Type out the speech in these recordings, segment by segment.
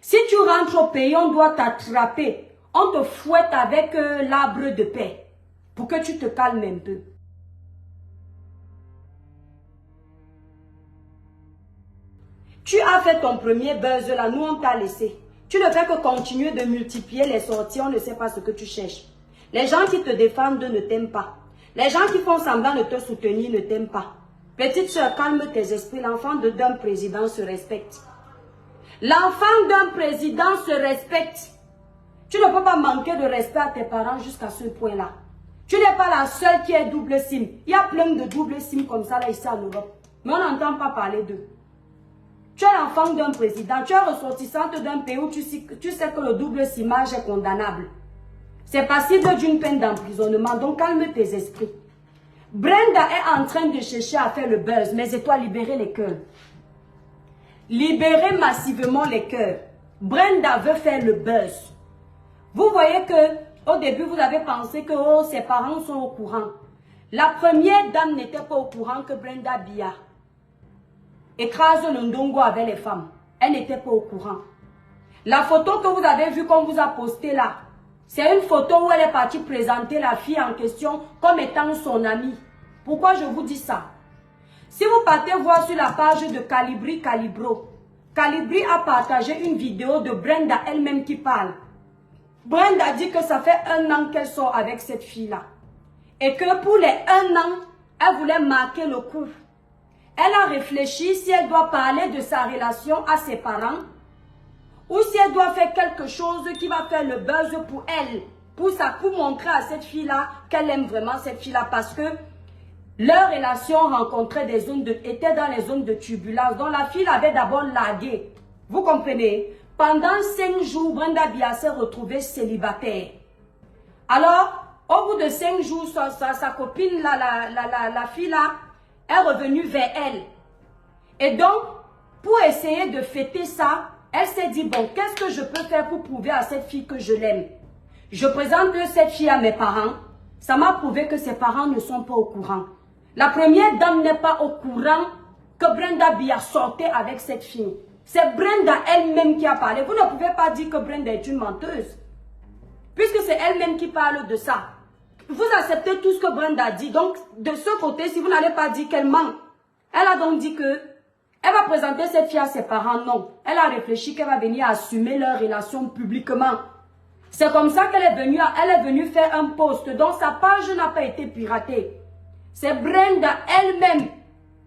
Si tu rentres au pays, on doit t'attraper. On te fouette avec l'arbre de paix pour que tu te calmes un peu. Tu as fait ton premier buzz là, nous on t'a laissé. Tu ne fais que continuer de multiplier les sorties, on ne sait pas ce que tu cherches. Les gens qui te défendent ne t'aiment pas. Les gens qui font semblant de te soutenir ne t'aiment pas. Petite soeur, calme tes esprits, l'enfant d'un président se respecte. L'enfant d'un président se respecte. Tu ne peux pas manquer de respect à tes parents jusqu'à ce point-là. Tu n'es pas la seule qui est double SIM. Il y a plein de double SIM comme ça là ici en Europe. Mais on n'entend pas parler d'eux. Tu es l'enfant d'un président, tu es ressortissante d'un pays où tu sais que le double simage est condamnable. C'est passible d'une peine d'emprisonnement, donc calme tes esprits. Brenda est en train de chercher à faire le buzz, mais c'est toi libérer les cœurs. Libérer massivement les cœurs. Brenda veut faire le buzz. Vous voyez que au début, vous avez pensé que oh, ses parents sont au courant. La première dame n'était pas au courant que Brenda Biya écrase le ndongo avec les femmes. Elle n'était pas au courant. La photo que vous avez vue qu'on vous a postée là, c'est une photo où elle est partie présenter la fille en question comme étant son amie. Pourquoi je vous dis ça? Si vous partez voir sur la page de Calibri Calibro, Calibri a partagé une vidéo de Brenda elle-même qui parle. Brenda dit que ça fait 1 an qu'elle sort avec cette fille-là. Et que pour les 1 an, elle voulait marquer le coup. Elle a réfléchi si elle doit parler de sa relation à ses parents ou si elle doit faire quelque chose qui va faire le buzz pour elle, pour montrer à cette fille-là qu'elle aime vraiment cette fille-là parce que leur relation rencontrait était dans les zones de turbulence. Donc la fille avait d'abord largué. Vous comprenez? Pendant 5 jours, Brenda Biya s'est retrouvée célibataire. Alors, au bout de 5 jours, sa copine, la fille-là, est revenue vers elle. Et donc, pour essayer de fêter ça, elle s'est dit, bon, qu'est-ce que je peux faire pour prouver à cette fille que je l'aime? Je présente cette fille à mes parents. Ça m'a prouvé que ses parents ne sont pas au courant. La première dame n'est pas au courant que Brenda Biya sortait avec cette fille. C'est Brenda elle-même qui a parlé. Vous ne pouvez pas dire que Brenda est une menteuse. Puisque c'est elle-même qui parle de ça. Vous acceptez tout ce que Brenda dit. Donc, de ce côté, si vous n'allez pas dire qu'elle ment, elle a donc dit que elle va présenter cette fille à ses parents. Non. Elle a réfléchi qu'elle va venir assumer leur relation publiquement. C'est comme ça qu'elle est venue faire un post. Donc, sa page n'a pas été piratée. C'est Brenda elle-même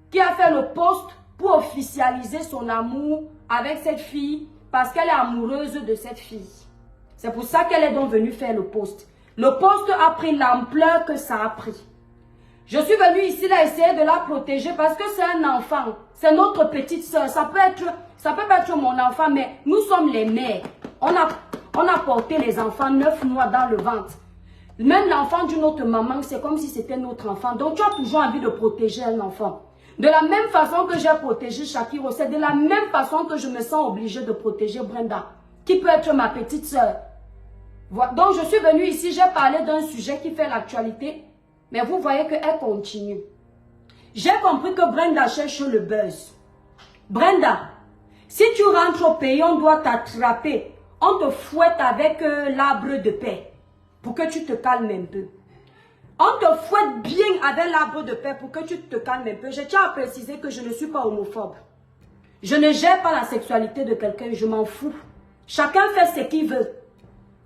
qui a fait le post pour officialiser son amour avec cette fille parce qu'elle est amoureuse de cette fille. C'est pour ça qu'elle est donc venue faire le post. Le post a pris l'ampleur que ça a pris. Je suis venue ici là essayer de la protéger parce que c'est un enfant. C'est notre petite soeur. Ça peut pas être mon enfant, mais nous sommes les mères. On a porté les enfants 9 mois dans le ventre. Même l'enfant d'une autre maman, c'est comme si c'était notre enfant. Donc tu as toujours envie de protéger un enfant. De la même façon que j'ai protégé Shakiro, c'est de la même façon que je me sens obligée de protéger Brenda, qui peut être ma petite soeur. Donc je suis venue ici, j'ai parlé d'un sujet qui fait l'actualité, mais vous voyez qu'elle continue. J'ai compris que Brenda cherche le buzz. Brenda, si tu rentres au pays, on doit t'attraper. On te fouette avec l'arbre de paix pour que tu te calmes un peu. On te fouette bien avec l'arbre de paix pour que tu te calmes un peu. Je tiens à préciser que je ne suis pas homophobe. Je ne gère pas la sexualité de quelqu'un, je m'en fous. Chacun fait ce qu'il veut.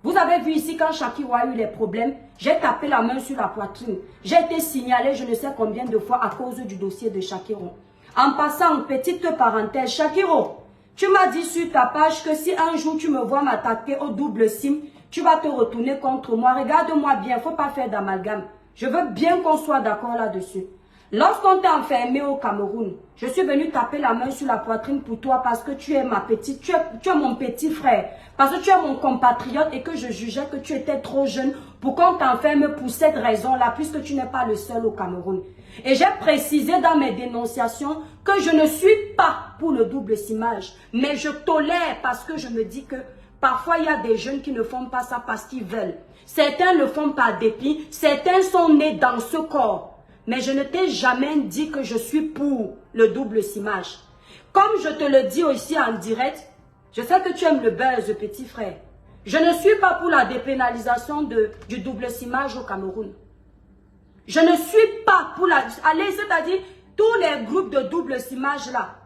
Vous avez vu ici quand Shakiro a eu les problèmes, j'ai tapé la main sur la poitrine. J'ai été signalée je ne sais combien de fois à cause du dossier de Shakiro. En passant, petite parenthèse, Shakiro, tu m'as dit sur ta page que si un jour tu me vois m'attaquer au double SIM, tu vas te retourner contre moi. Regarde-moi bien, il ne faut pas faire d'amalgame. Je veux bien qu'on soit d'accord là-dessus. Lorsqu'on t'a enfermé au Cameroun, je suis venue taper la main sur la poitrine pour toi parce que tu es ma petite, tu es mon petit frère. Parce que tu es mon compatriote et que je jugeais que tu étais trop jeune pour qu'on t'enferme pour cette raison-là, puisque tu n'es pas le seul au Cameroun. Et j'ai précisé dans mes dénonciations que je ne suis pas pour le double simage, mais je tolère parce que je me dis que parfois il y a des jeunes qui ne font pas ça parce qu'ils veulent. Certains le font par dépit, certains sont nés dans ce corps. Mais je ne t'ai jamais dit que je suis pour le double simage. Comme je te le dis aussi en direct, Je sais que tu aimes le buzz, petit frère. Je ne suis pas pour la dépénalisation du double simage au Cameroun. Je ne suis pas pour la... Allez, c'est-à-dire, tous les groupes de double simage là,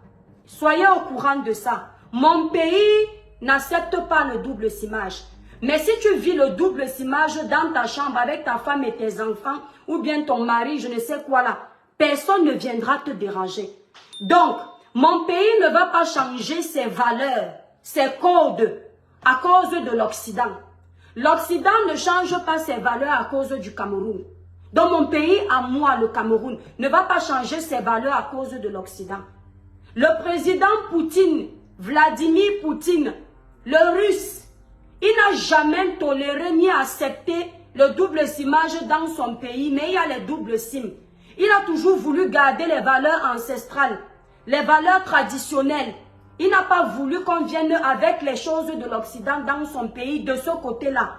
soyez au courant de ça. Mon pays n'accepte pas le double simage. Mais si tu vis le double simage dans ta chambre avec ta femme et tes enfants, ou bien ton mari, je ne sais quoi là, personne ne viendra te déranger. Donc, mon pays ne va pas changer ses valeurs, ses codes, à cause de l'Occident. L'Occident ne change pas ses valeurs à cause du Cameroun. Donc mon pays, à moi, le Cameroun, ne va pas changer ses valeurs à cause de l'Occident. Le président Poutine, Vladimir Poutine, le Russe, il n'a jamais toléré ni accepté le double simage dans son pays, mais il y a les doubles sims. Il a toujours voulu garder les valeurs ancestrales, les valeurs traditionnelles. Il n'a pas voulu qu'on vienne avec les choses de l'Occident dans son pays, de ce côté-là.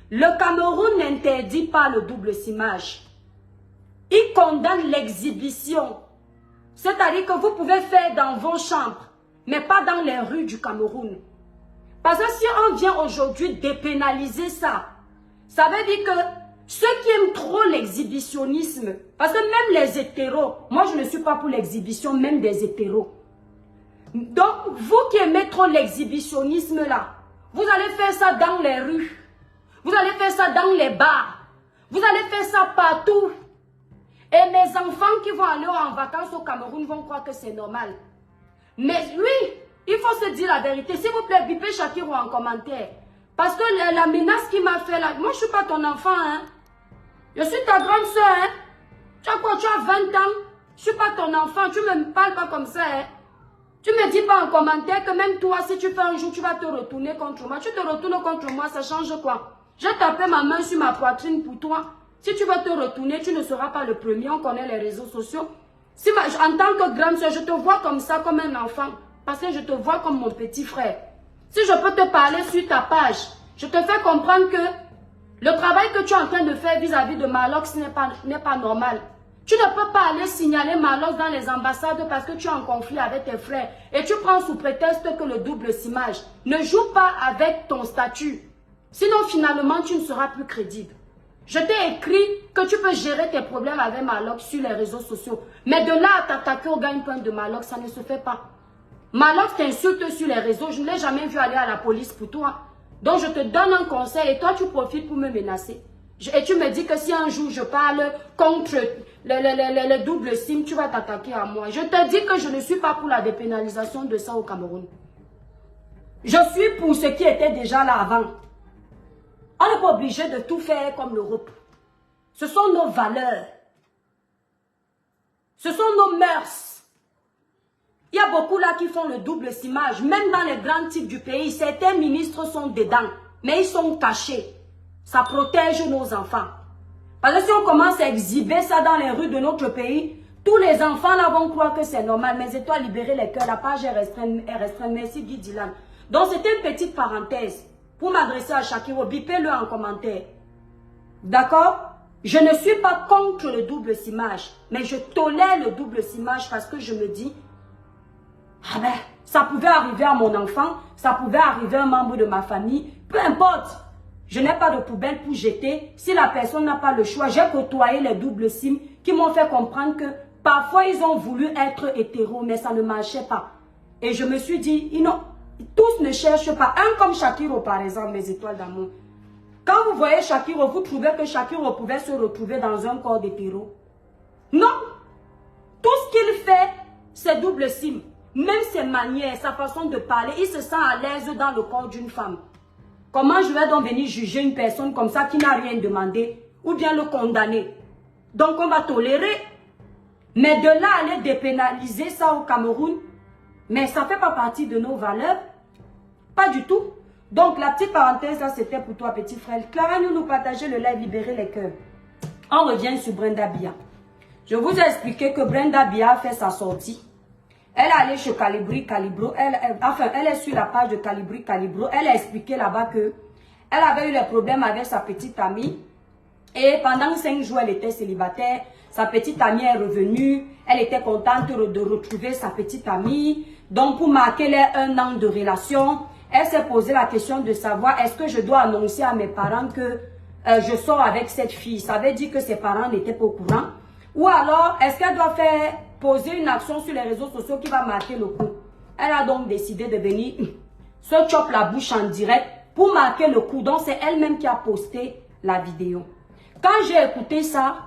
Le Cameroun n'interdit pas le double simage. Il condamne l'exhibition. C'est-à-dire que vous pouvez faire dans vos chambres, mais pas dans les rues du Cameroun. Parce que si on vient aujourd'hui dépénaliser ça, ça veut dire que ceux qui aiment trop l'exhibitionnisme, parce que même les hétéros, moi je ne suis pas pour l'exhibition même des hétéros. Donc, vous qui aimez trop l'exhibitionnisme là, vous allez faire ça dans les rues. Vous allez faire ça dans les bars. Vous allez faire ça partout. Et mes enfants qui vont aller en vacances au Cameroun vont croire que c'est normal. Mais lui, il faut se dire la vérité. S'il vous plaît, bipez Shakiro en commentaire. Parce que la menace qu'il m'a fait là, moi je ne suis pas ton enfant. Hein. Je suis ta grande soeur. Hein. Tu as quoi? Tu as 20 ans. Je ne suis pas ton enfant. Tu ne me parles pas comme ça. Hein. Tu ne me dis pas en commentaire que même toi, si tu fais un jour, tu vas te retourner contre moi. Tu te retournes contre moi, ça change quoi? J'ai tapé ma main sur ma poitrine pour toi. Si tu vas te retourner, tu ne seras pas le premier. On connaît les réseaux sociaux. Si en tant que grande soeur, je te vois comme ça, comme un enfant. Parce que je te vois comme mon petit frère. Si je peux te parler sur ta page, je te fais comprendre que le travail que tu es en train de faire vis-à-vis de Malox n'est pas normal. Tu ne peux pas aller signaler Malox dans les ambassades parce que tu es en conflit avec tes frères. Et tu prends sous prétexte que le double simage. Ne joue pas avec ton statut. Sinon, finalement, tu ne seras plus crédible. Je t'ai écrit que tu peux gérer tes problèmes avec Malox sur les réseaux sociaux. Mais de là à t'attaquer au gagne-pain de Malox, ça ne se fait pas. Malox t'insulte sur les réseaux. Je ne l'ai jamais vu aller à la police pour toi. Donc, je te donne un conseil et toi, tu profites pour me menacer. Et tu me dis que si un jour je parle contre le double sim, tu vas t'attaquer à moi. Je te dis que je ne suis pas pour la dépénalisation de ça au Cameroun. Je suis pour ce qui était déjà là avant. On n'est pas obligé de tout faire comme l'Europe. Ce sont nos valeurs. Ce sont nos mœurs. Il y a beaucoup là qui font le double simage. Même dans les grands types du pays, certains ministres sont dedans. Mais ils sont cachés. Ça protège nos enfants. Parce que si on commence à exhiber ça dans les rues de notre pays, tous les enfants là vont croire que c'est normal. Mais c'est toi libérer les cœurs. La page est restreinte. Merci Guy Dylan. Donc c'était une petite parenthèse pour m'adresser à Shakiro. Bipez-le en commentaire. D'accord? Je ne suis pas contre le double simage. Mais je tolère le double simage parce que je me dis, ah ben, ça pouvait arriver à mon enfant. Ça pouvait arriver à un membre de ma famille. Peu importe. Je n'ai pas de poubelle pour jeter. Si la personne n'a pas le choix, j'ai côtoyé les doubles sims qui m'ont fait comprendre que parfois ils ont voulu être hétéros, mais ça ne marchait pas. Et je me suis dit, tous ne cherchent pas. Un comme Shakiro par exemple, mes étoiles d'amour. Quand vous voyez Shakiro, vous trouvez que Shakiro pouvait se retrouver dans un corps d'hétéro? Non. Tout ce qu'il fait, c'est double sim. Même ses manières, sa façon de parler, il se sent à l'aise dans le corps d'une femme. Comment je vais donc venir juger une personne comme ça qui n'a rien demandé ou bien le condamner? Donc on va tolérer. Mais de là à aller dépénaliser ça au Cameroun, mais ça ne fait pas partie de nos valeurs. Pas du tout. Donc la petite parenthèse là, c'était pour toi petit frère. Clara, nous partager le live Libérer les cœurs. On revient sur Brenda Bia. Je vous ai expliqué que Brenda Bia a fait sa sortie. Elle est allée chez Calibri Calibro. Elle est sur la page de Calibri Calibro. Elle a expliqué là-bas que elle avait eu des problèmes avec sa petite amie. Et pendant 5 jours, elle était célibataire. Sa petite amie est revenue. Elle était contente de retrouver sa petite amie. Donc, pour marquer les 1 an de relation, elle s'est posé la question de savoir est-ce que je dois annoncer à mes parents que je sors avec cette fille. Ça veut dire que ses parents n'étaient pas au courant. Ou alors, est-ce qu'elle doit faire poser une action sur les réseaux sociaux qui va marquer le coup. Elle a donc décidé de venir se choper la bouche en direct pour marquer le coup. Donc, c'est elle-même qui a posté la vidéo. Quand j'ai écouté ça,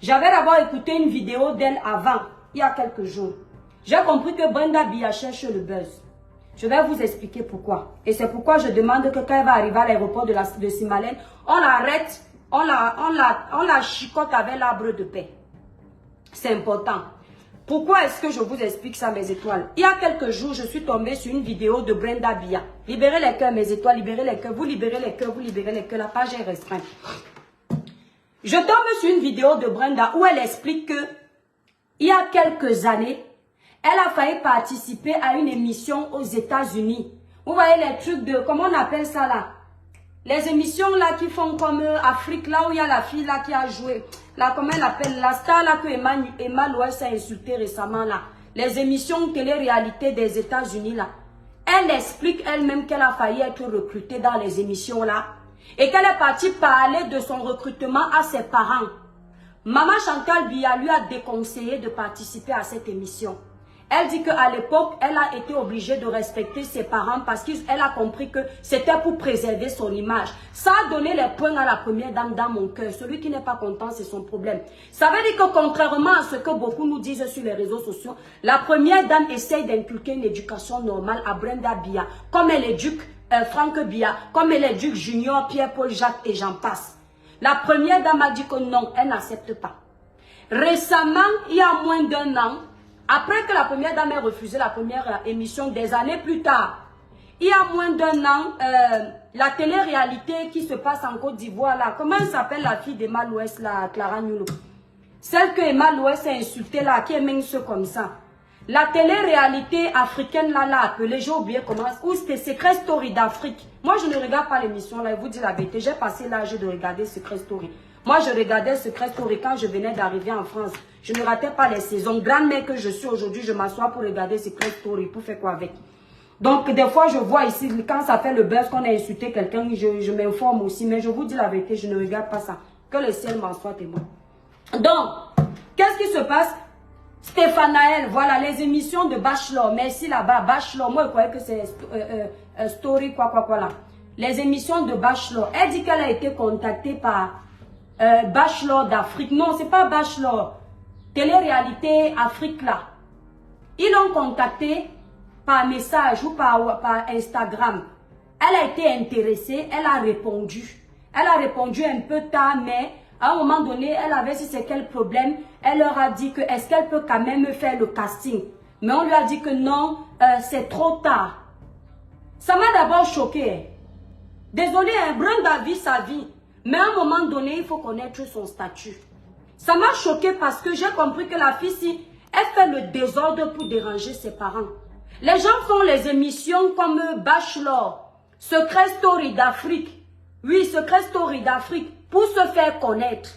j'avais d'abord écouté une vidéo d'elle avant, il y a quelques jours. J'ai compris que Brenda Bia cherche le buzz. Je vais vous expliquer pourquoi. Et c'est pourquoi je demande que quand elle va arriver à l'aéroport de Simalène, on l'arrête, on la chicote avec l'arbre de paix. C'est important. Pourquoi est-ce que je vous explique ça, mes étoiles? Il y a quelques jours, je suis tombée sur une vidéo de Brenda Bia. Libérez les cœurs, mes étoiles, libérez les cœurs. Vous libérez les cœurs, vous libérez les cœurs. La page est restreinte. Je tombe sur une vidéo de Brenda où elle explique que il y a quelques années, elle a failli participer à une émission aux États-Unis. Vous voyez les trucs de, comment on appelle ça là? Les émissions là qui font comme Afrique, là où il y a la fille là qui a joué. Là, comment elle appelle? La star là que Emma Loès a insulté récemment là. Les émissions télé-réalité des États-Unis là. Elle explique elle-même qu'elle a failli être recrutée dans les émissions là. Et qu'elle est partie parler de son recrutement à ses parents. Maman Chantal Bia lui a déconseillé de participer à cette émission. Elle dit qu'à l'époque, elle a été obligée de respecter ses parents parce qu'elle a compris que c'était pour préserver son image. Ça a donné les points à la première dame dans mon cœur. Celui qui n'est pas content, c'est son problème. Ça veut dire que contrairement à ce que beaucoup nous disent sur les réseaux sociaux, la première dame essaye d'inculquer une éducation normale à Brenda Bia, comme elle éduque Franck Bia, comme elle éduque Junior, Pierre, Paul, Jacques et j'en passe. La première dame a dit que non, elle n'accepte pas. Récemment, il y a moins d'1 an, après que la première dame ait refusé la première émission, des années plus tard, il y a moins d'1 an, la télé-réalité qui se passe en Côte d'Ivoire, là, comment elle s'appelle la fille d'Emma Loès, là, Clara Nulo? Celle que Emma Loès a insultée, là, qui est mince comme ça. La télé-réalité africaine, là, l'a appelée, j'ai oublié comment, ou c'était Secret Story d'Afrique. Moi, je ne regarde pas l'émission, là, je vous dis la vérité, j'ai passé l'âge de regarder Secret Story. Moi, je regardais Secret Story quand je venais d'arriver en France. Je ne ratais pas les saisons. Grand-mère que je suis aujourd'hui, je m'assois pour regarder Secret Story. Pour faire quoi avec? Donc, des fois, je vois ici, quand ça fait le buzz, qu'on a insulté quelqu'un, je m'informe aussi. Mais je vous dis la vérité, je ne regarde pas ça. Que le ciel m'en soit témoin. Donc, qu'est-ce qui se passe? Stéphanaël, voilà, les émissions de Bachelor. Merci là-bas, Bachelor. Moi, je croyais que c'est Story, quoi là. Les émissions de Bachelor. Elle dit qu'elle a été contactée par Bachelor d'Afrique. Non, c'est pas Bachelor. Télé-réalité Afrique là. Ils l'ont contactée par message ou par Instagram. Elle a été intéressée, elle a répondu. Elle a répondu un peu tard, mais à un moment donné, elle avait si c'est quel problème. Elle leur a dit que est-ce qu'elle peut quand même faire le casting. Mais on lui a dit que non, c'est trop tard. Ça m'a d'abord choqué. Désolée, Brenda vit sa vie. Mais à un moment donné, il faut connaître son statut. Ça m'a choqué parce que j'ai compris que la fille, si elle fait le désordre pour déranger ses parents. Les gens font les émissions comme Bachelor, Secret Story d'Afrique. Oui, Secret Story d'Afrique, pour se faire connaître.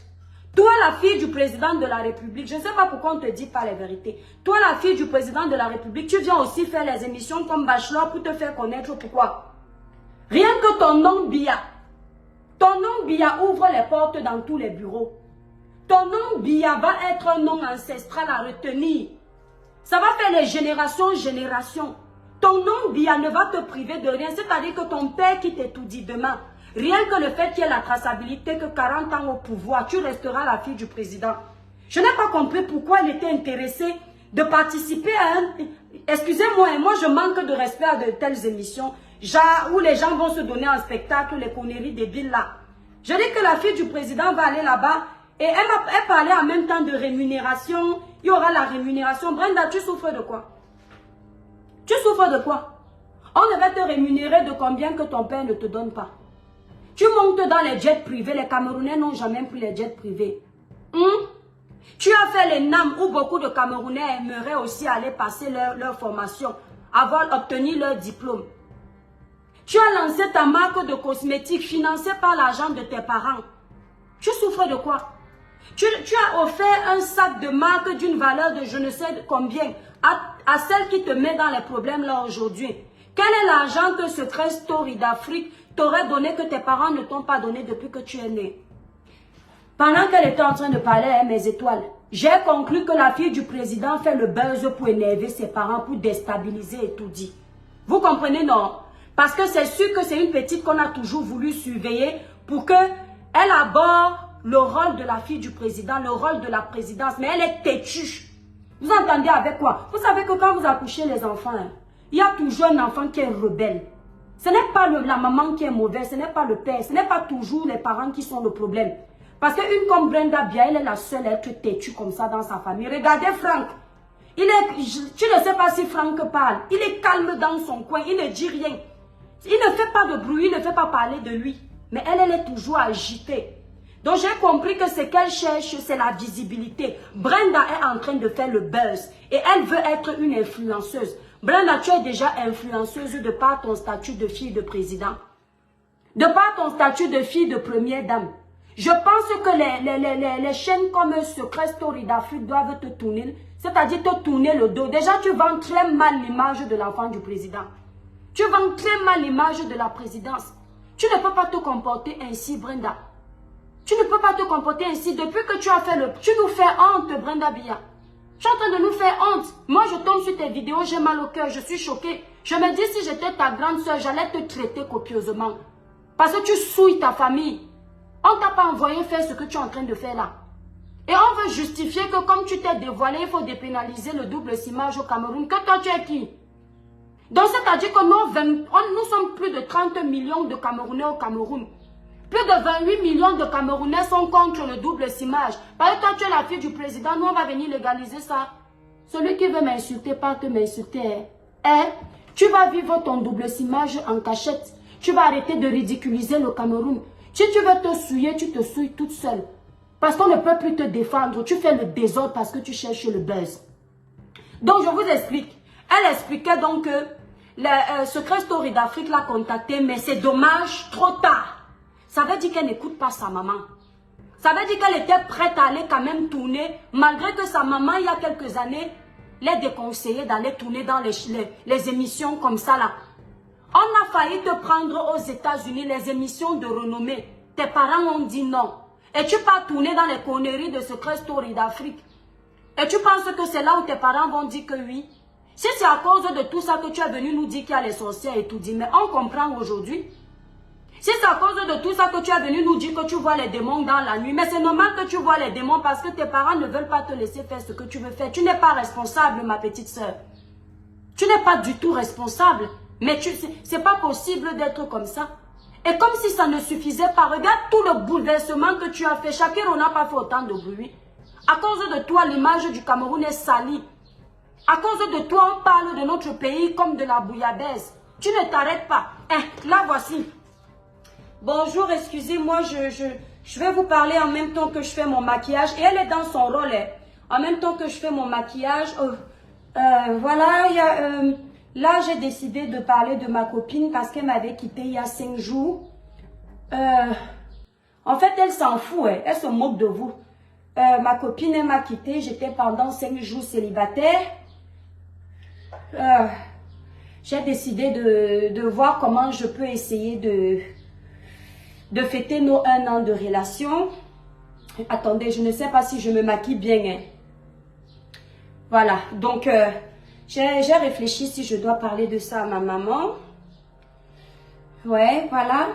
Toi, la fille du président de la République, je ne sais pas pourquoi on ne te dit pas les vérités. Toi, la fille du président de la République, tu viens aussi faire les émissions comme Bachelor pour te faire connaître. Pourquoi? Rien que ton nom Bia. Ton nom Bia ouvre les portes dans tous les bureaux. Ton nom Bia va être un nom ancestral à retenir. Ça va faire les générations. Ton nom Bia ne va te priver de rien. C'est-à-dire que ton père qui t'étudie demain, rien que le fait qu'il y ait la traçabilité, que 40 ans au pouvoir, tu resteras la fille du président. Je n'ai pas compris pourquoi elle était intéressée de participer à un... Excusez-moi, moi je manque de respect à de telles émissions. Genre, où les gens vont se donner en spectacle, les conneries débiles là. Je dis que la fille du président va aller là-bas et elle parlait en même temps de rémunération. Il y aura la rémunération. Brenda, tu souffres de quoi? Tu souffres de quoi? On devait te rémunérer de combien que ton père ne te donne pas. Tu montes dans les jets privés. Les Camerounais n'ont jamais pris les jets privés. Tu as fait les NAM où beaucoup de Camerounais aimeraient aussi aller passer leur formation, obtenir leur diplôme. Tu as lancé ta marque de cosmétiques financée par l'argent de tes parents. Tu souffres de quoi? Tu as offert un sac de marque d'une valeur de je ne sais combien à celle qui te met dans les problèmes là aujourd'hui. Quel est l'argent que Secret Story d'Afrique t'aurait donné que tes parents ne t'ont pas donné depuis que tu es né? Pendant qu'elle était en train de parler à mes étoiles, j'ai conclu que la fille du président fait le buzz pour énerver ses parents, pour déstabiliser et tout dit. Vous comprenez, non? Parce que c'est sûr que c'est une petite qu'on a toujours voulu surveiller pour qu'elle aborde le rôle de la fille du président, le rôle de la présidence. Mais elle est têtue. Vous entendez avec quoi? Vous savez que quand vous accouchez les enfants, hein, il y a toujours un enfant qui est rebelle. Ce n'est pas la maman qui est mauvaise, ce n'est pas le père, ce n'est pas toujours les parents qui sont le problème. Parce qu'une comme Brenda Bia, elle est la seule à être têtue comme ça dans sa famille. Regardez Franck. Tu ne sais pas si Franck parle. Il est calme dans son coin, il ne dit rien. Il ne fait pas de bruit, il ne fait pas parler de lui. Mais elle est toujours agitée. Donc j'ai compris que ce qu'elle cherche, c'est la visibilité. Brenda est en train de faire le buzz. Et elle veut être une influenceuse. Brenda, tu es déjà influenceuse de par ton statut de fille de président. De par ton statut de fille de première dame. Je pense que les chaînes comme Secret Story d'Afrique doivent te tourner, c'est-à-dire te tourner le dos. Déjà, tu vends très mal l'image de l'enfant du président. Tu vends très mal l'image de la présidence. Tu ne peux pas te comporter ainsi, Brenda. Tu ne peux pas te comporter ainsi. Depuis que tu as fait tu nous fais honte, Brenda Bia. Tu es en train de nous faire honte. Moi, je tombe sur tes vidéos, j'ai mal au cœur, je suis choquée. Je me dis, si j'étais ta grande soeur, j'allais te traiter copieusement. Parce que tu souilles ta famille. On ne t'a pas envoyé faire ce que tu es en train de faire là. Et on veut justifier que comme tu t'es dévoilé, il faut dépénaliser le double simage au Cameroun. Que toi, tu es qui? Donc, c'est-à-dire que nous sommes plus de 30 millions de Camerounais au Cameroun. Plus de 28 millions de Camerounais sont contre le double simage. Parce que toi, tu es la fille du président, nous, on va venir légaliser ça. Celui qui veut m'insulter, pas te m'insulter. Tu vas vivre ton double simage en cachette. Tu vas arrêter de ridiculiser le Cameroun. Si tu veux te souiller, tu te souilles toute seule. Parce qu'on ne peut plus te défendre. Tu fais le désordre parce que tu cherches le buzz. Donc, je vous explique. Elle expliquait donc que le Secret Story d'Afrique l'a contacté, mais c'est dommage, trop tard. Ça veut dire qu'elle n'écoute pas sa maman. Ça veut dire qu'elle était prête à aller quand même tourner, malgré que sa maman, il y a quelques années, l'a déconseillé d'aller tourner dans les émissions comme ça là. On a failli te prendre aux États-Unis les émissions de renommée. Tes parents ont dit non. Et tu pars tourner dans les conneries de Secret Story d'Afrique. Et tu penses que c'est là où tes parents vont dire que oui. Si c'est à cause de tout ça que tu es venu nous dire qu'il y a les sorcières et tout dit, mais on comprend aujourd'hui. Si c'est à cause de tout ça que tu es venu nous dire que tu vois les démons dans la nuit, mais c'est normal que tu vois les démons parce que tes parents ne veulent pas te laisser faire ce que tu veux faire. Tu n'es pas responsable, ma petite soeur. Tu n'es pas du tout responsable. Mais c'est pas possible d'être comme ça. Et comme si ça ne suffisait pas, regarde tout le bouleversement que tu as fait. Shakira n'a pas fait autant de bruit. À cause de toi, l'image du Cameroun est salie. À cause de toi, on parle de notre pays comme de la bouillabaisse. Tu ne t'arrêtes pas. Là, voici. Bonjour, excusez-moi, je vais vous parler en même temps que je fais mon maquillage. Et elle est dans son rôle. En même temps que je fais mon maquillage. Voilà, il y a... Là, j'ai décidé de parler de ma copine parce qu'elle m'avait quitté il y a 5 jours. En fait, elle s'en fout, elle se moque de vous. Ma copine, elle m'a quitté, j'étais pendant 5 jours célibataire. J'ai décidé de voir comment je peux essayer de fêter nos 1 an de relation. Attendez, je ne sais pas si je me maquille bien. Voilà, donc... j'ai réfléchi si je dois parler de ça à ma maman. Ouais, voilà.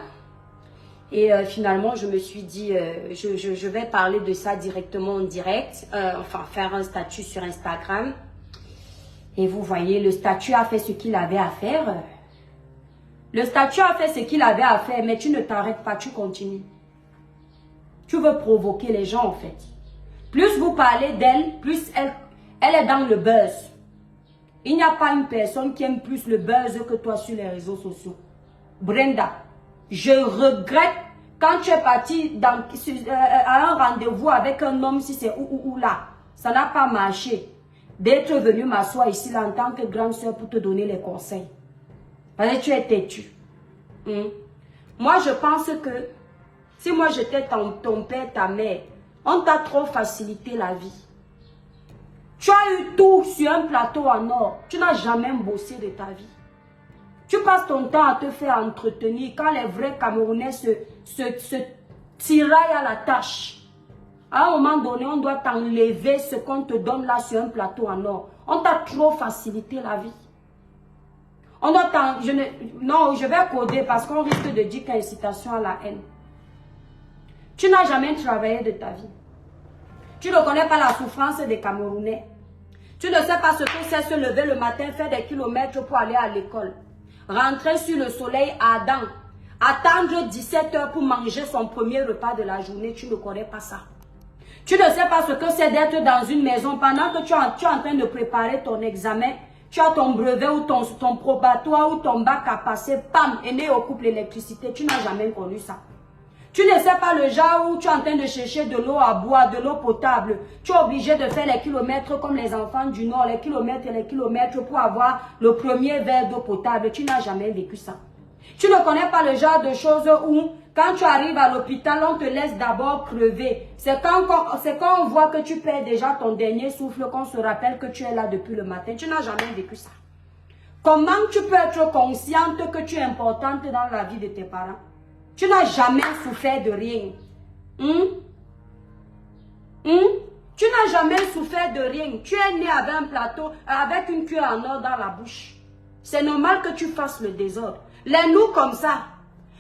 Et finalement, je me suis dit, je vais parler de ça directement en direct. Enfin, faire un statut sur Instagram. Et vous voyez, le statut a fait ce qu'il avait à faire. Le statut a fait ce qu'il avait à faire, mais tu ne t'arrêtes pas, tu continues. Tu veux provoquer les gens, en fait. Plus vous parlez d'elle, plus elle est dans le buzz. Il n'y a pas une personne qui aime plus le buzz que toi sur les réseaux sociaux. Brenda, je regrette quand tu es partie à un rendez-vous avec un homme, si c'est ou là. Ça n'a pas marché. D'être venue m'asseoir ici là, en tant que grande soeur pour te donner les conseils. Parce que tu es têtu. Moi, je pense que si moi j'étais ton père, ta mère, on t'a trop facilité la vie. Tu as eu tout sur un plateau en or. Tu n'as jamais bossé de ta vie. Tu passes ton temps à te faire entretenir quand les vrais Camerounais se tiraillent à la tâche. À un moment donné, on doit t'enlever ce qu'on te donne là sur un plateau en or. On t'a trop facilité la vie. On doit non, je vais coder parce qu'on risque de dire qu'incitation à la haine. Tu n'as jamais travaillé de ta vie. Tu ne connais pas la souffrance des Camerounais. Tu ne sais pas ce que c'est se lever le matin, faire des kilomètres pour aller à l'école. Rentrer sur le soleil ardent. Attendre 17 heures pour manger son premier repas de la journée. Tu ne connais pas ça. Tu ne sais pas ce que c'est d'être dans une maison pendant que tu es en train de préparer ton examen. Tu as ton brevet ou ton probatoire ou ton bac à passer. Pam, et né au couple l'électricité. Tu n'as jamais connu ça. Tu ne sais pas le genre où tu es en train de chercher de l'eau à boire, de l'eau potable. Tu es obligé de faire les kilomètres comme les enfants du Nord, les kilomètres et les kilomètres pour avoir le premier verre d'eau potable. Tu n'as jamais vécu ça. Tu ne connais pas le genre de choses où, quand tu arrives à l'hôpital, on te laisse d'abord crever. C'est quand on voit que tu perds déjà ton dernier souffle qu'on se rappelle que tu es là depuis le matin. Tu n'as jamais vécu ça. Comment tu peux être consciente que tu es importante dans la vie de tes parents? Tu n'as jamais souffert de rien. Tu n'as jamais souffert de rien. Tu es né avec un plateau, avec une cuillère en or dans la bouche. C'est normal que tu fasses le désordre. Les nous comme ça.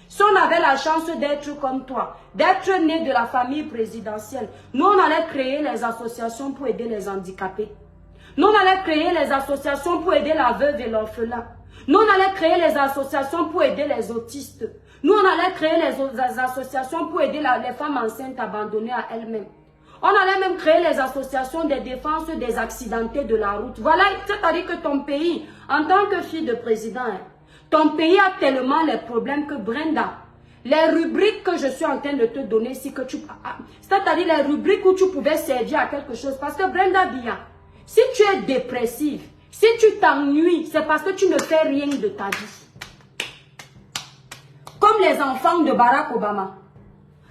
Si on avait la chance d'être comme toi, d'être né de la famille présidentielle, nous on allait créer les associations pour aider les handicapés. Nous on allait créer les associations pour aider la veuve et l'orphelin. Nous on allait créer les associations pour aider les autistes. Nous, on allait créer les associations pour aider les femmes enceintes abandonnées à elles-mêmes. On allait même créer les associations de défense des accidentés de la route. Voilà, c'est-à-dire que ton pays, en tant que fille de président, ton pays a tellement les problèmes que Brenda, les rubriques que je suis en train de te donner, c'est-à-dire les rubriques où tu pouvais servir à quelque chose. Parce que Brenda Biya, si tu es dépressive, si tu t'ennuies, c'est parce que tu ne fais rien de ta vie. Comme les enfants de Barack Obama.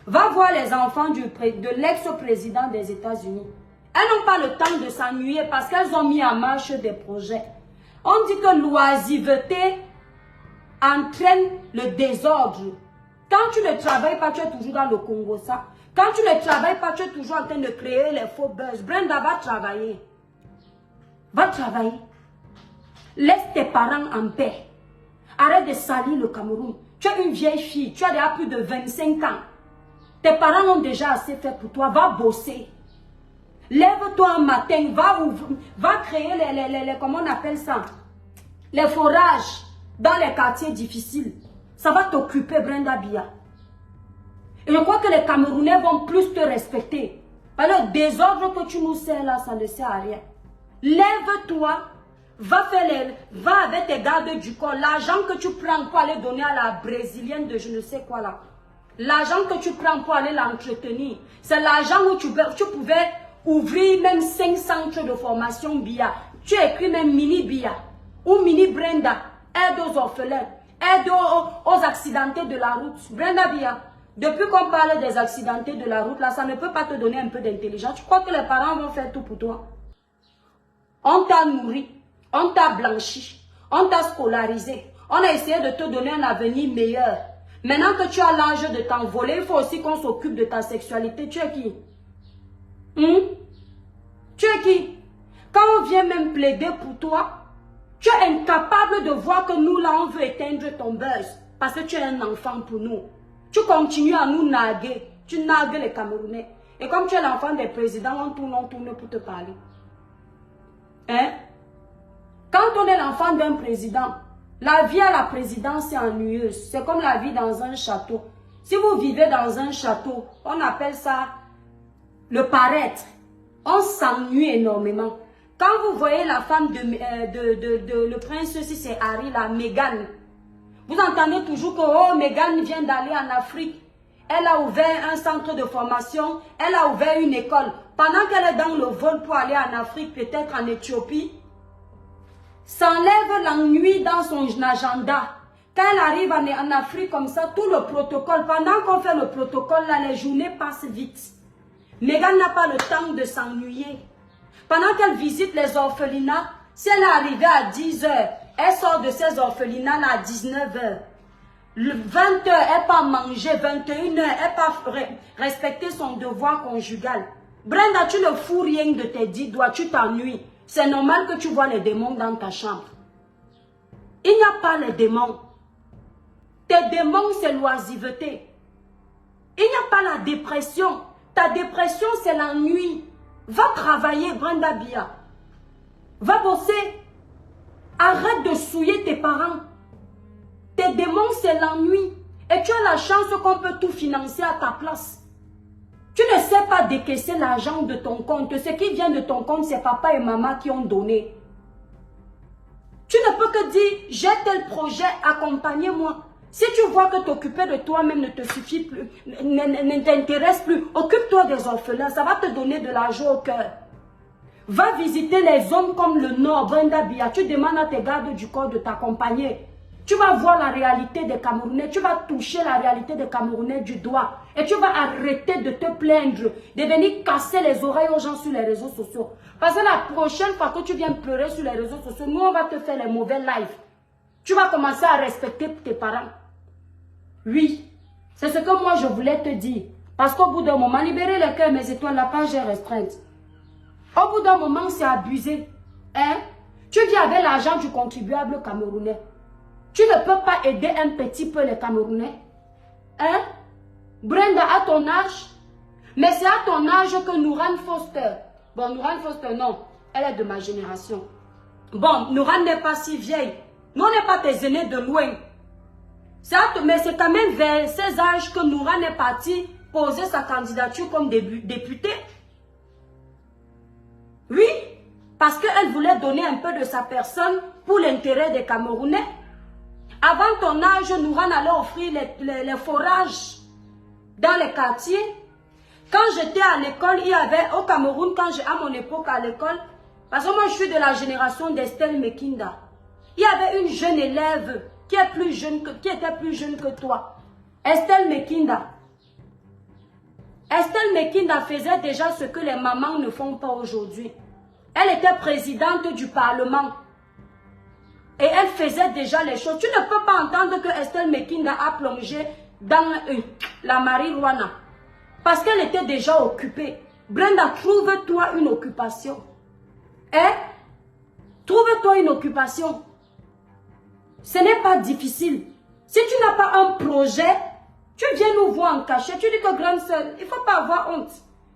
Va voir les enfants de l'ex-président des États-Unis. Elles n'ont pas le temps de s'ennuyer parce qu'elles ont mis en marche des projets. On dit que l'oisiveté entraîne le désordre. Quand tu ne travailles pas, tu es toujours dans le Congo, ça. Quand tu ne travailles pas, tu es toujours en train de créer les faux buzz. Brenda, va travailler. Va travailler. Laisse tes parents en paix. Arrête de salir le Cameroun. Tu es une vieille fille, tu as déjà plus de 25 ans. Tes parents ont déjà assez fait pour toi, va bosser. Lève-toi un matin, va créer comment on appelle ça? Les forages dans les quartiers difficiles. Ça va t'occuper, Brenda Biya. Et je crois que les Camerounais vont plus te respecter. Parce que le désordre que tu nous sers là, ça ne sert à rien. Lève-toi. Va avec tes gardes du corps. L'argent que tu prends pour aller donner à la brésilienne de je ne sais quoi là. L'argent que tu prends pour aller l'entretenir. C'est l'argent où tu pouvais ouvrir même 5 centres de formation Biya. Tu écris même mini Biya. Ou mini Brenda. Aide aux orphelins. Aide aux accidentés de la route. Brenda Biya. Depuis qu'on parle des accidentés de la route là, ça ne peut pas te donner un peu d'intelligence. Tu crois que les parents vont faire tout pour toi? On t'a nourri. On t'a blanchi, on t'a scolarisé, on a essayé de te donner un avenir meilleur. Maintenant que tu as l'âge de t'envoler, il faut aussi qu'on s'occupe de ta sexualité. Tu es qui? Tu es qui? Quand on vient même plaider pour toi, tu es incapable de voir que nous là, on veut éteindre ton buzz. Parce que tu es un enfant pour nous. Tu continues à nous narguer. Tu nargues les Camerounais. Et comme tu es l'enfant des présidents, on tourne pour te parler. Hein? Quand on est l'enfant d'un président, la vie à la présidence est ennuyeuse. C'est comme la vie dans un château. Si vous vivez dans un château, on appelle ça le paraître. On s'ennuie énormément. Quand vous voyez la femme le prince, si c'est Harry, la Meghan, vous entendez toujours que oh, Meghan vient d'aller en Afrique. Elle a ouvert un centre de formation, elle a ouvert une école. Pendant qu'elle est dans le vol pour aller en Afrique, peut-être en Éthiopie, s'enlève l'ennui dans son agenda. Quand elle arrive en Afrique comme ça, tout le protocole, pendant qu'on fait le protocole, là, les journées passent vite. Meghan n'a pas le temps de s'ennuyer. Pendant qu'elle visite les orphelinats, si elle est arrivée à 10 heures, elle sort de ces orphelinats à 19 heures. Le 20 heures, elle part manger, 21 heures, elle part respecter son devoir conjugal. Brenda, tu ne fous rien de tes 10 doigts, tu t'ennuies. C'est normal que tu vois les démons dans ta chambre. Il n'y a pas les démons. Tes démons, c'est l'oisiveté. Il n'y a pas la dépression. Ta dépression, c'est l'ennui. Va travailler, Brenda Bia. Va bosser. Arrête de souiller tes parents. Tes démons, c'est l'ennui. Et tu as la chance qu'on peut tout financer à ta place. Tu ne sais pas décaisser l'argent de ton compte. Ce qui vient de ton compte, c'est papa et maman qui ont donné. Tu ne peux que dire, j'ai tel projet, accompagnez-moi. Si tu vois que t'occuper de toi-même ne te suffit plus, ne t'intéresse plus, occupe-toi des orphelins, ça va te donner de l'argent au cœur. Va visiter les zones comme le Nord, Brenda Bia, tu demandes à tes gardes du corps de t'accompagner. Tu vas voir la réalité des Camerounais, tu vas toucher la réalité des Camerounais du doigt. Et tu vas arrêter de te plaindre, de venir casser les oreilles aux gens sur les réseaux sociaux. Parce que la prochaine fois que tu viens pleurer sur les réseaux sociaux, nous on va te faire les mauvais lives. Tu vas commencer à respecter tes parents. Oui, c'est ce que moi je voulais te dire. Parce qu'au bout d'un moment, libérer les cœurs, mes étoiles, la page est restreinte. Au bout d'un moment, c'est abusé. Hein? Tu vis avec l'argent du contribuable camerounais. Tu ne peux pas aider un petit peu les Camerounais. Hein? Brenda, à ton âge. Mais c'est à ton âge que Nouran Foster. Bon, Nouran Foster, non. Elle est de ma génération. Bon, Nouran n'est pas si vieille. Nous, on n'est pas tes aînés de loin. Mais c'est quand même vers ces âges que Nouran est parti poser sa candidature comme député. Oui, parce qu'elle voulait donner un peu de sa personne pour l'intérêt des Camerounais. Avant ton âge, Nouran allait offrir les forages dans les quartiers. Quand j'étais à l'école, il y avait au Cameroun, à mon époque à l'école, parce que moi je suis de la génération d'Estelle Mekinda. Il y avait une jeune élève qui était plus jeune que toi. Estelle Mekinda. Estelle Mekinda faisait déjà ce que les mamans ne font pas aujourd'hui. Elle était présidente du Parlement. Et elle faisait déjà les choses. Tu ne peux pas entendre que Estelle Mekinda a plongé dans la marijuana. Parce qu'elle était déjà occupée. Brenda, trouve-toi une occupation. Hein? Trouve-toi une occupation. Ce n'est pas difficile. Si tu n'as pas un projet, tu viens nous voir en cachet. Tu dis que grande soeur, il ne faut pas avoir honte.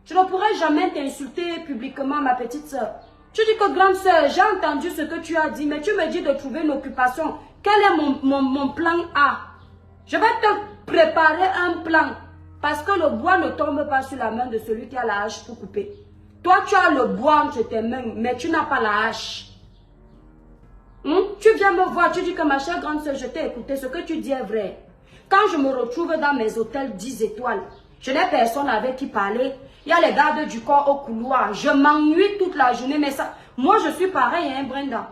Je ne pourrais jamais t'insulter publiquement, ma petite soeur. Tu dis que grande soeur, j'ai entendu ce que tu as dit, mais tu me dis de trouver une occupation. Quel est mon plan A? Je vais te préparer un plan. Parce que le bois ne tombe pas sur la main de celui qui a la hache pour couper. Toi, tu as le bois entre tes mains, mais tu n'as pas la hache. Tu viens me voir, tu dis que ma chère grande soeur, je t'ai écouté, ce que tu dis est vrai. Quand je me retrouve dans mes hôtels 10 étoiles, je n'ai personne avec qui parler. Il y a les gardes du corps au couloir. Je m'ennuie toute la journée. Mais ça, moi, je suis pareil, hein, Brenda.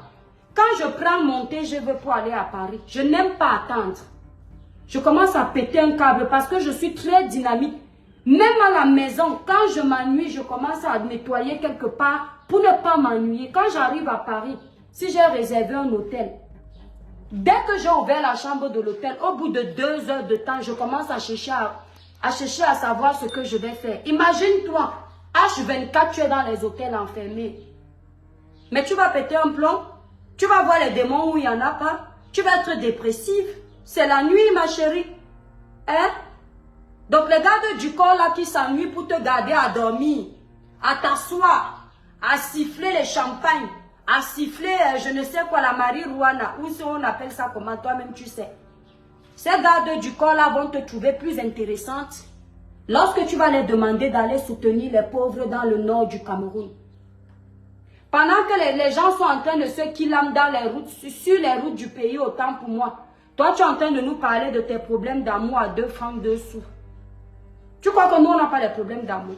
Quand je prends mon thé, je veux pour aller à Paris. Je n'aime pas attendre. Je commence à péter un câble parce que je suis très dynamique. Même à la maison, quand je m'ennuie, je commence à nettoyer quelque part pour ne pas m'ennuyer. Quand j'arrive à Paris, si j'ai réservé un hôtel, dès que j'ai ouvert la chambre de l'hôtel, au bout de 2 heures de temps, je commence à chercher à savoir ce que je vais faire. Imagine-toi, H24, tu es dans les hôtels enfermés. Mais tu vas péter un plomb, tu vas voir les démons où il n'y en a pas, tu vas être dépressive. C'est la nuit, ma chérie. Hein? Donc les gardes du corps là qui s'ennuient pour te garder à dormir, à t'asseoir, à siffler les champagnes, à siffler je ne sais quoi, la marijuana, ou si on appelle ça comment, toi-même tu sais. Ces gardes du corps là vont te trouver plus intéressante lorsque tu vas les demander d'aller soutenir les pauvres dans le nord du Cameroun. Pendant que les gens sont en train de se killam dans les routes, sur les routes du pays, autant pour moi. Toi, tu es en train de nous parler de tes problèmes d'amour à 2 francs 2 sous. Tu crois que nous, on n'a pas les problèmes d'amour?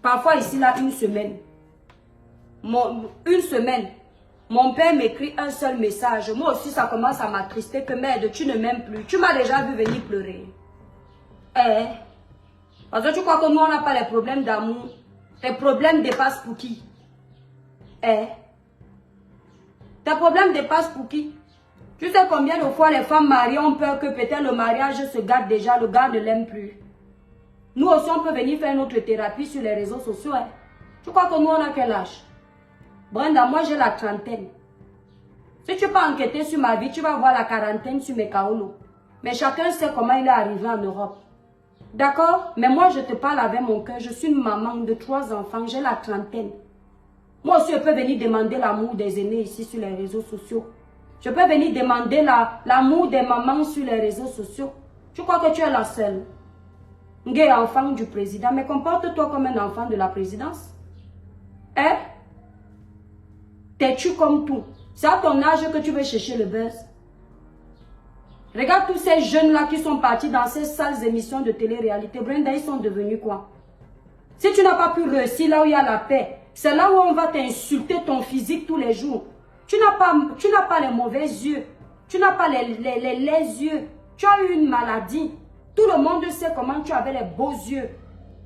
Parfois, ici, là, une semaine. Mon père m'écrit un seul message. Moi aussi, ça commence à m'attrister que merde, tu ne m'aimes plus. Tu m'as déjà vu venir pleurer. Parce que tu crois que nous, on n'a pas les problèmes d'amour. Les problèmes dépassent pour qui? Eh? Tes problèmes dépassent pour qui? Tu sais combien de fois les femmes mariées ont peur que peut-être le mariage se gâte déjà, le gars ne l'aime plus. Nous aussi, on peut venir faire notre thérapie sur les réseaux sociaux. Hein? Tu crois que nous, on a quel âge? Brenda, moi, j'ai la trentaine. Si tu peux enquêter sur ma vie, tu vas voir la quarantaine sur mes kaolos. Mais chacun sait comment il est arrivé en Europe. D'accord? Mais moi, je te parle avec mon cœur. Je suis une maman de 3 enfants. J'ai la trentaine. Moi aussi, je peux venir demander l'amour des aînés ici sur les réseaux sociaux. Je peux venir demander l'amour des mamans sur les réseaux sociaux. Tu crois que tu es la seule? Ngé, enfant du président. Mais comporte-toi comme un enfant de la présidence. Hein? T'es-tu comme tout? C'est à ton âge que tu veux chercher le buzz. Regarde tous ces jeunes-là qui sont partis dans ces sales émissions de télé-réalité. Brenda, ils sont devenus quoi? Si tu n'as pas pu réussir là où il y a la paix, c'est là où on va t'insulter ton physique tous les jours. Tu n'as pas les mauvais yeux. Tu n'as pas les yeux. Tu as eu une maladie. Tout le monde sait comment tu avais les beaux yeux.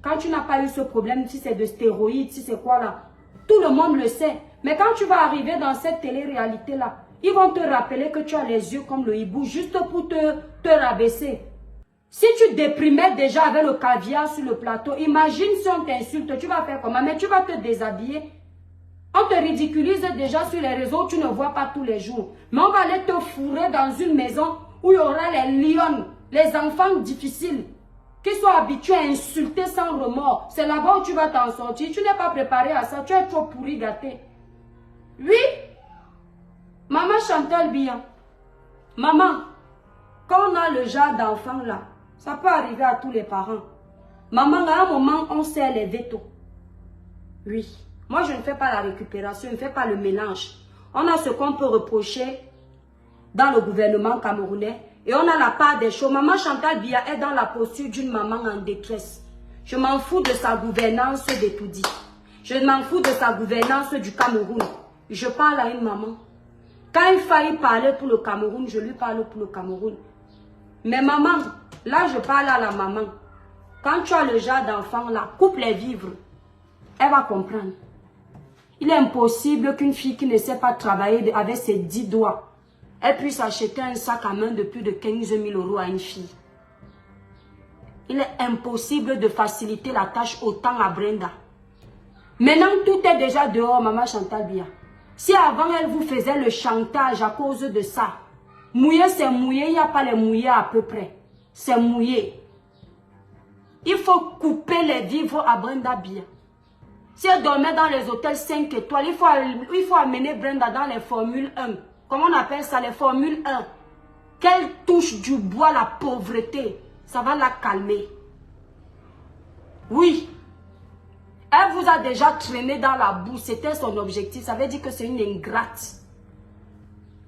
Quand tu n'as pas eu ce problème, si c'est de stéroïdes, si c'est quoi là. Tout le monde le sait. Mais quand tu vas arriver dans cette télé-réalité-là, ils vont te rappeler que tu as les yeux comme le hibou, juste pour te rabaisser. Si tu déprimais déjà avec le caviar sur le plateau, imagine si on t'insulte, tu vas faire comment? Mais tu vas te déshabiller. On te ridiculise déjà sur les réseaux, tu ne vois pas tous les jours. Mais on va aller te fourrer dans une maison où il y aura les lions, les enfants difficiles, qui sont habitués à insulter sans remords. C'est là-bas où tu vas t'en sortir. Tu n'es pas préparé à ça, tu es trop pourri gâté. Oui, maman Chantal Biya, maman, quand on a le genre d'enfant là, ça peut arriver à tous les parents. Maman, à un moment, on sait les vétos. Oui, moi je ne fais pas la récupération, je ne fais pas le mélange. On a ce qu'on peut reprocher dans le gouvernement camerounais et on a la part des choses. Maman Chantal Biya est dans la posture d'une maman en détresse. Je m'en fous de sa gouvernance d'Etoudi. Je m'en fous de sa gouvernance du Cameroun. Je parle à une maman. Quand il faille parler pour le Cameroun, je lui parle pour le Cameroun. Mais maman, là je parle à la maman. Quand tu as le genre d'enfant là, coupe les vivres. Elle va comprendre. Il est impossible qu'une fille qui ne sait pas travailler avec ses 10 doigts, elle puisse acheter un sac à main de plus de 15 000 € à une fille. Il est impossible de faciliter la tâche autant à Brenda. Maintenant, tout est déjà dehors, maman Chantal Biya. Si avant, elle vous faisait le chantage à cause de ça, mouiller, c'est mouiller, il n'y a pas les mouillés à peu près. C'est mouiller. Il faut couper les vivres à Brenda Biya. Si elle dormait dans les hôtels 5 étoiles, il faut amener Brenda dans les formules 1. Comment on appelle ça, les formules 1? Qu'elle touche du bois la pauvreté, ça va la calmer. Oui. Elle vous a déjà traîné dans la boue, c'était son objectif. Ça veut dire que c'est une ingrate.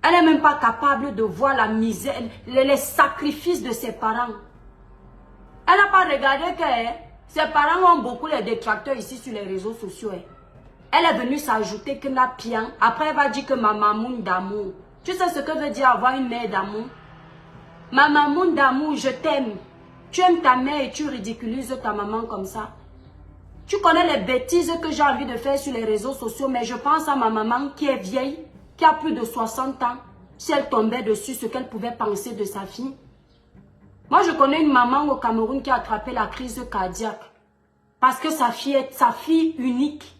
Elle n'est même pas capable de voir la misère, les sacrifices de ses parents. Elle n'a pas regardé que ses parents ont beaucoup les détracteurs ici sur les réseaux sociaux. Elle est venue s'ajouter que la pian. Après, elle va dire que ma maman d'amour. Tu sais ce que veut dire avoir une mère d'amour? Ma maman d'amour, je t'aime. Tu aimes ta mère et tu ridiculises ta maman comme ça. Tu connais les bêtises que j'ai envie de faire sur les réseaux sociaux, mais je pense à ma maman qui est vieille, qui a plus de 60 ans. Si elle tombait dessus, ce qu'elle pouvait penser de sa fille. Moi, je connais une maman au Cameroun qui a attrapé la crise cardiaque. Parce que sa fille est sa fille unique.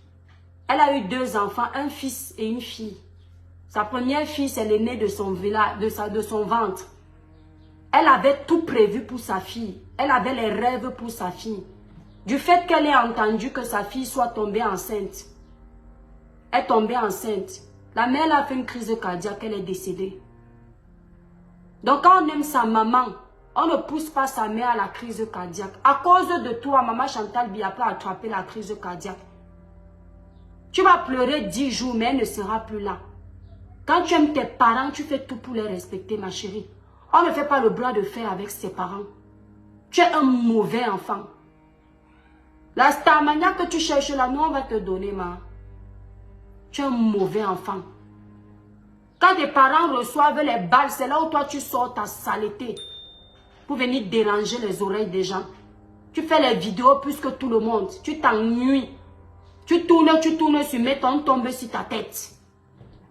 Elle a eu 2 enfants, un fils et une fille. Sa première fille, c'est l'aînée de son village, de son ventre. Elle avait tout prévu pour sa fille. Elle avait les rêves pour sa fille. Du fait qu'elle ait entendu que sa fille soit tombée enceinte. Elle est tombée enceinte. La mère a fait une crise cardiaque, elle est décédée. Donc quand on aime sa maman, on ne pousse pas sa mère à la crise cardiaque. À cause de toi, maman Chantal Biya peut attraper la crise cardiaque. Tu vas pleurer 10 jours, mais elle ne sera plus là. Quand tu aimes tes parents, tu fais tout pour les respecter, ma chérie. On ne fait pas le bras de fer avec ses parents. Tu es un mauvais enfant. La starmania que tu cherches là, nous on va te donner, ma. Tu es un mauvais enfant. Quand tes parents reçoivent les balles, c'est là où toi tu sors ta saleté pour venir déranger les oreilles des gens. Tu fais les vidéos plus que tout le monde. Tu t'ennuies. tu tournes, tu mets ton tombe sur ta tête.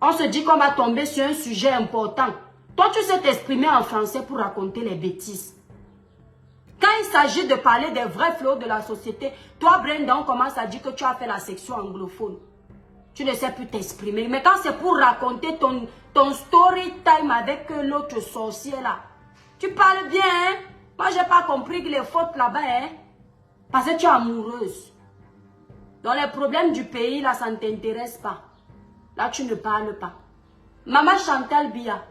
On se dit qu'on va tomber sur un sujet important. Toi, tu sais t'exprimer en français pour raconter les bêtises. Quand il s'agit de parler des vrais fléaux de la société, toi, Brenda, on commence à dire que tu as fait la section anglophone. Tu ne sais plus t'exprimer. Mais quand c'est pour raconter ton story time avec l'autre sorcier là, tu parles bien, hein? Moi, je n'ai pas compris que les fautes là-bas, hein? Parce que tu es amoureuse. Dans les problèmes du pays, là, ça ne t'intéresse pas. Là, tu ne parles pas. Maman Chantal Biya,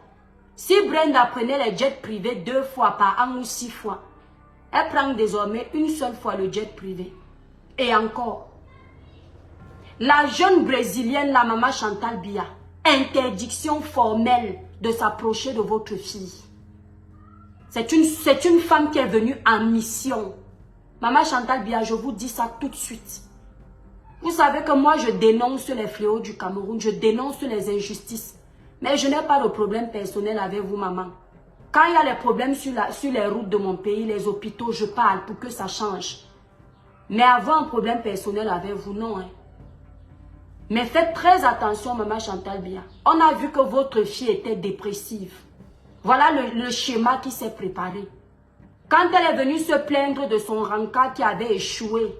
si Brenda prenait les jets privés 2 fois par an ou 6 fois, elle prend désormais une seule fois le jet privé. Et encore, la jeune brésilienne, la maman Chantal Biya, interdiction formelle de s'approcher de votre fille. C'est une femme qui est venue en mission. Maman Chantal Biya, je vous dis ça tout de suite. Vous savez que moi, je dénonce les fléaux du Cameroun, je dénonce les injustices. Mais je n'ai pas de problème personnel avec vous, maman. Quand il y a les problèmes sur les routes de mon pays, les hôpitaux, je parle pour que ça change. Mais avoir un problème personnel avec vous, non. Hein. Mais faites très attention, maman Chantal Biya. On a vu que votre fille était dépressive. Voilà le schéma qui s'est préparé. Quand elle est venue se plaindre de son rencard qui avait échoué,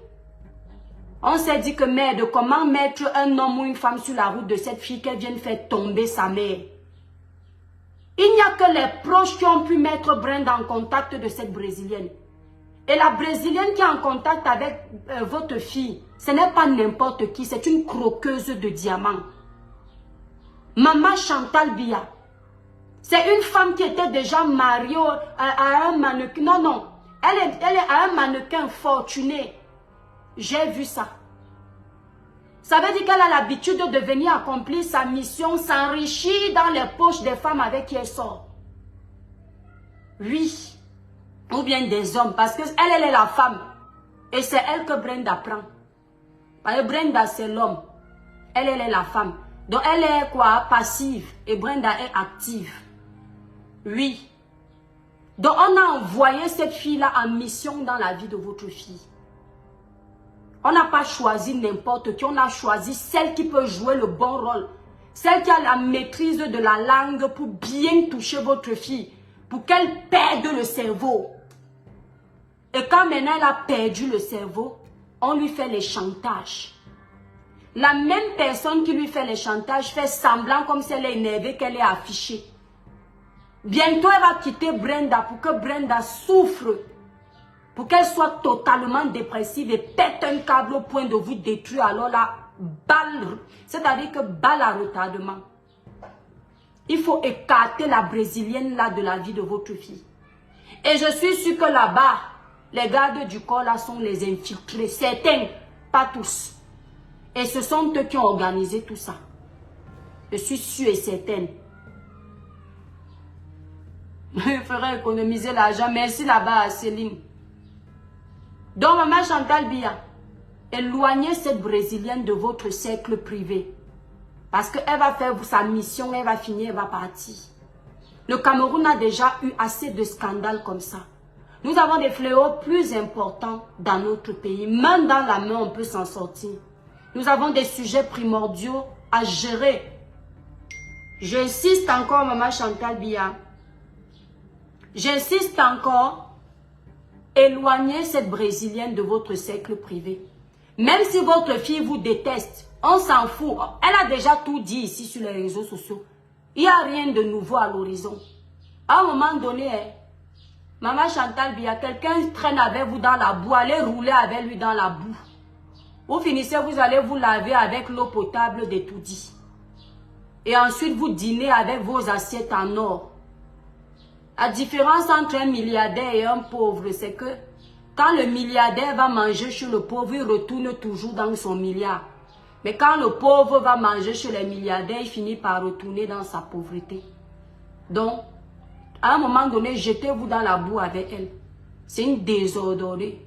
on s'est dit que merde, comment mettre un homme ou une femme sur la route de cette fille qu'elle vient faire tomber sa mère? Il n'y a que les proches qui ont pu mettre Brenda en contact de cette brésilienne. Et la brésilienne qui est en contact avec votre fille, ce n'est pas n'importe qui, c'est une croqueuse de diamants. Maman Chantal Biya, c'est une femme qui était déjà mariée à un mannequin. Non, non, elle est à un mannequin fortuné. J'ai vu ça. Ça veut dire qu'elle a l'habitude de venir accomplir sa mission, s'enrichir dans les poches des femmes avec qui elle sort. Oui. Ou bien des hommes, parce qu'elle est la femme. Et c'est elle que Brenda prend. Parce que Brenda, c'est l'homme. Elle est la femme. Donc elle est quoi? Passive. Et Brenda est active. Oui. Donc on a envoyé cette fille-là en mission dans la vie de votre fille. On n'a pas choisi n'importe qui, on a choisi celle qui peut jouer le bon rôle. Celle qui a la maîtrise de la langue pour bien toucher votre fille. Pour qu'elle perde le cerveau. Et quand maintenant elle a perdu le cerveau, on lui fait les chantages. La même personne qui lui fait les chantages fait semblant comme si elle est énervée, qu'elle est affichée. Bientôt elle va quitter Brenda pour que Brenda souffre. Pour qu'elle soit totalement dépressive et pète un câble au point de vous détruire. Alors là, balle, c'est-à-dire que balle à retardement. Il faut écarter la brésilienne là de la vie de votre fille. Et je suis sûre que là-bas, les gardes du corps là sont les infiltrés. Certains, pas tous. Et ce sont eux qui ont organisé tout ça. Je suis sûre et certaine. Il faudrait économiser l'argent. Merci là-bas à Céline. Donc, maman Chantal Biya, éloignez cette brésilienne de votre cercle privé. Parce qu'elle va faire sa mission, elle va finir, elle va partir. Le Cameroun a déjà eu assez de scandales comme ça. Nous avons des fléaux plus importants dans notre pays. Main dans la main, on peut s'en sortir. Nous avons des sujets primordiaux à gérer. J'insiste encore, maman Chantal Biya. J'insiste encore. Éloignez cette brésilienne de votre cercle privé. Même si votre fille vous déteste, on s'en fout. Elle a déjà tout dit ici sur les réseaux sociaux. Il n'y a rien de nouveau à l'horizon. À un moment donné, maman Chantal Biya, quelqu'un traîne avec vous dans la boue, allez rouler avec lui dans la boue. Vous finissez, vous allez vous laver avec l'eau potable des tout dit. Et ensuite, vous dînez avec vos assiettes en or. La différence entre un milliardaire et un pauvre, c'est que quand le milliardaire va manger chez le pauvre, il retourne toujours dans son milliard. Mais quand le pauvre va manger chez les milliardaires, il finit par retourner dans sa pauvreté. Donc, à un moment donné, jetez-vous dans la boue avec elle. C'est une désordonnée.